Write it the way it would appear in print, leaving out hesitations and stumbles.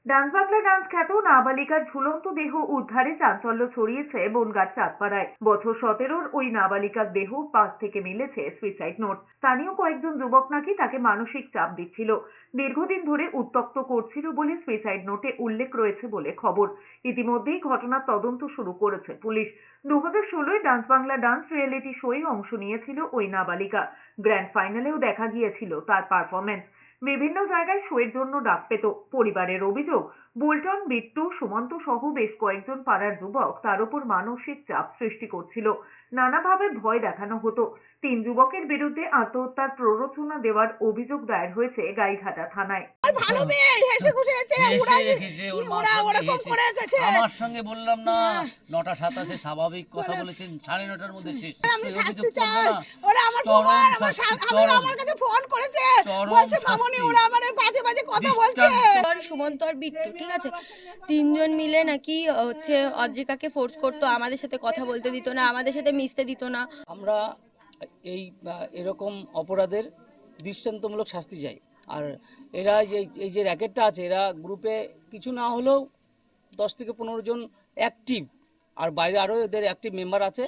ডান্সবাংলা dance খ্যাত নাবালিকার ঝুলন্ত দেহ উদ্ধারে চাঞ্চল্য ছড়িয়েছে বনগাঁর চাঁদপাড়ায়। বছর 17-র ওই নাবালিকার দেহ পাশ থেকে মিলেছে সুইসাইড নোট। স্থানীয় কয়েকজন যুবক নাকি তাকে মানসিক চাপ দিচ্ছিল, দীর্ঘদিন ধরে উত্ত্যক্ত করছিল বলে সুইসাইড নোটে উল্লেখ রয়েছে বলে খবর। ইতিমধ্যেই ঘটনার তদন্ত শুরু করেছে পুলিশ। 2016-য় ডান্সবাংলা ডান্স রিয়েলিটি শোয়ে অংশ নিয়েছিল ওই নাবালিকা। গ্র্যান্ড ফাইনালেও দেখা গিয়েছিল তার পারফরমেন্স। বিভিন্ন জায়গায় শোয়ের জন্য ডাক পেত। পরিবারের অভিযোগ, বুলটন, বিট্টু, সুমন্ত সহ বেশ কয়েকজন পাড়ার যুবক তার উপর মানসিক চাপ সৃষ্টি করছিল। নানাভাবে ভয় দেখানো হতো। 3 যুবকের বিরুদ্ধে আত্মহত্যার প্ররোচনা দেওয়ার অভিযোগ দায়ের হয়েছে গাইঘাটা থানায়। ভালো মেয়ে হেসে খুশি আছে হেসে রেখেছে, ওর মার সঙ্গে হেসে। আমার সঙ্গে বললাম না 9টা 27 স্বাভাবিক কথা বলেছেন, 9:30টার মধ্যে শেষ। আমি সেই শাস্তি অভিযোগ করবো চাই। না। ওরা আমার চরম প্রমাণ, শাস্তি, আমার চরম। আমার কাছে ফোন করেছে, চরম বলছে মামনি শাস্তি। ওরা আমার বাজে বাজে কথা বলছে। দৃষ্টান্ত। সুমন্ত আর বিট্টু, ঠিক আছে, তিনজন মিলে নাকি হচ্ছে অদ্রিকাকে ফোর্স করতো, আমাদের সাথে কথা বলতে দিত না, আমাদের সাথে মিশতে দিত না। আমরা এই এরকম অপরাধের দৃষ্টান্তমূলক শাস্তি চাই। আর এরা এই যে র্যাকেটটা আছে, এরা গ্রুপে কিছু না হলেও 10 থেকে 15 জন অ্যাক্টিভ, আর বাইরে আরও এদের অ্যাক্টিভ মেম্বার আছে।